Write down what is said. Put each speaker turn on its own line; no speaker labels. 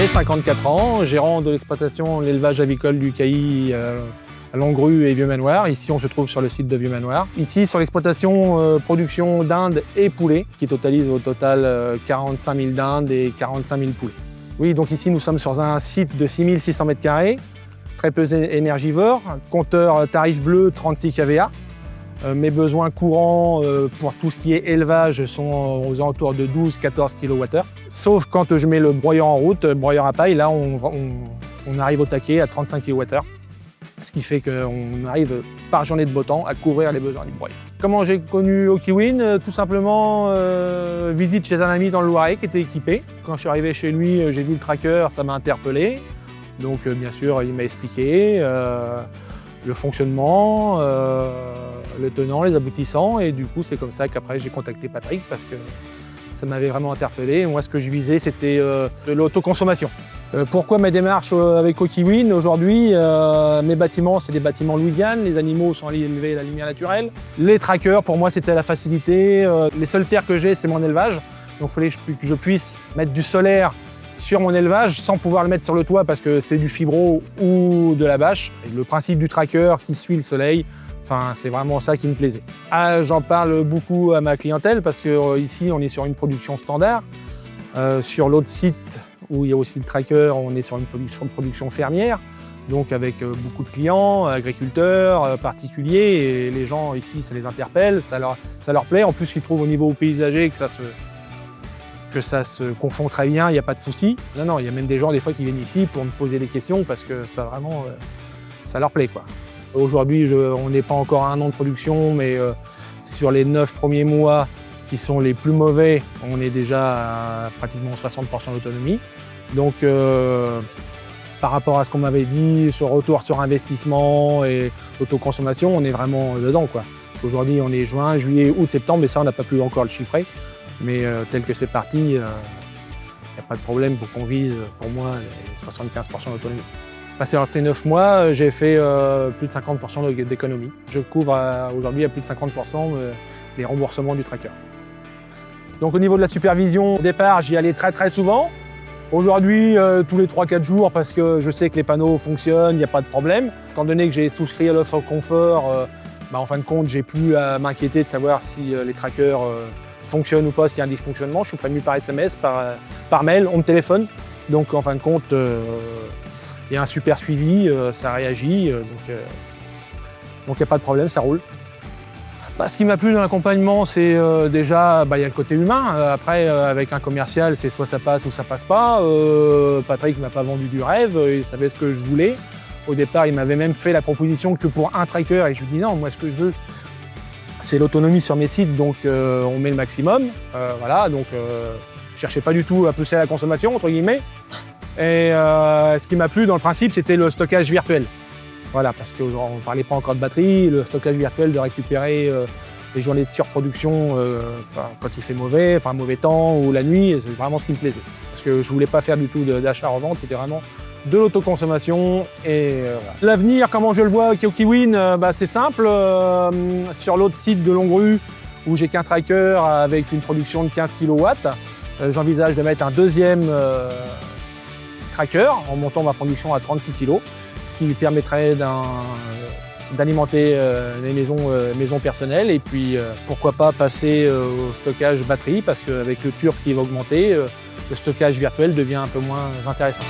J'ai 54 ans, gérant de l'exploitation l'élevage avicole du Cailly à Longrue et Vieux-Manoir. Ici, on se trouve sur le site de Vieux-Manoir. Ici, sur l'exploitation production d'indes et poulets, qui totalise au total 45 000 dindes et 45 000 poulets. Oui, donc ici, nous sommes sur un site de 6 600 m², très peu énergivore, compteur tarif bleu 36 kVA. Mes besoins courants pour tout ce qui est élevage sont aux alentours de 12-14 kWh. Sauf quand je mets le broyeur en route, broyeur à paille, là on arrive au taquet à 35 kWh. Ce qui fait qu'on arrive par journée de beau temps à couvrir les besoins du broyeur. Comment j'ai connu Okiwin? Tout simplement visite chez un ami dans le Loiret qui était équipé. Quand je suis arrivé chez lui, j'ai vu le tracker, ça m'a interpellé. Donc bien sûr, il m'a expliqué le fonctionnement, le tenant, les aboutissants, et du coup c'est comme ça qu'après j'ai contacté Patrick parce que ça m'avait vraiment interpellé. Moi ce que je visais c'était de l'autoconsommation. Pourquoi ma démarche avec Okiwin? Aujourd'hui mes bâtiments c'est des bâtiments Louisiane, les animaux sont élevés à la lumière naturelle. Les trackers pour moi c'était la facilité, les seules terres que j'ai c'est mon élevage, donc il fallait que je puisse mettre du solaire sur mon élevage sans pouvoir le mettre sur le toit parce que c'est du fibro ou de la bâche. Et le principe du tracker qui suit le soleil, c'est vraiment ça qui me plaisait. J'en parle beaucoup à ma clientèle parce qu'ici on est sur une production standard. Sur l'autre site où il y a aussi le tracker, on est sur une production fermière, donc avec beaucoup de clients, agriculteurs, particuliers, et les gens ici ça les interpelle, ça leur plaît. En plus ils trouvent au niveau paysager que ça se confond très bien, il n'y a pas de souci. Non, il y a même des gens des fois qui viennent ici pour me poser des questions parce que ça vraiment, ça leur plaît, quoi. Aujourd'hui, on n'est pas encore à 1 an de production, mais sur les 9 premiers mois qui sont les plus mauvais, on est déjà à pratiquement 60% d'autonomie. Donc par rapport à ce qu'on m'avait dit sur retour sur investissement et autoconsommation, on est vraiment dedans, quoi. Aujourd'hui, on est juin, juillet, août, septembre, mais ça, on n'a pas pu encore le chiffrer. Mais tel que c'est parti, il n'y a pas de problème pour qu'on vise, pour moi, les 75% d'autonomie. Passé ces 9 mois, j'ai fait plus de 50% d'économie. Je couvre aujourd'hui à plus de 50% les remboursements du tracker. Donc au niveau de la supervision, au départ, j'y allais très souvent. Aujourd'hui, tous les 3-4 jours, parce que je sais que les panneaux fonctionnent, il n'y a pas de problème. Étant donné que j'ai souscrit à l'offre confort, en fin de compte, j'ai plus à m'inquiéter de savoir si les trackers fonctionnent ou pas, s'il y a un dysfonctionnement. Je suis prévenu par SMS, par mail, on me téléphone. Donc en fin de compte, il y a un super suivi, ça réagit, donc il n'y a pas de problème, ça roule. Ce qui m'a plu dans l'accompagnement, c'est déjà, il y a le côté humain. Après, avec un commercial, c'est soit ça passe ou ça passe pas. Patrick ne m'a pas vendu du rêve, il savait ce que je voulais. Au départ, il m'avait même fait la proposition que pour un tracker, et je lui dis non, moi ce que je veux, c'est l'autonomie sur mes sites, donc on met le maximum. Voilà, donc je ne cherchais pas du tout à pousser à la consommation, entre guillemets. Et ce qui m'a plu dans le principe, c'était le stockage virtuel. Voilà, parce qu'on ne parlait pas encore de batterie, le stockage virtuel de récupérer les journées de surproduction quand il fait mauvais temps ou la nuit, c'est vraiment ce qui me plaisait. Parce que je ne voulais pas faire du tout d'achat-revente, c'était vraiment de l'autoconsommation. Et voilà. L'avenir, comment je le vois avec Okiwin, c'est simple. Sur l'autre site de Longrue, où j'ai qu'un tracker avec une production de 15 kW, j'envisage de mettre un deuxième tracker en montant ma production à 36 kg, ce qui permettrait d'alimenter les maisons personnelles, et puis pourquoi pas passer au stockage batterie, parce qu'avec le turb qui va augmenter, le stockage virtuel devient un peu moins intéressant.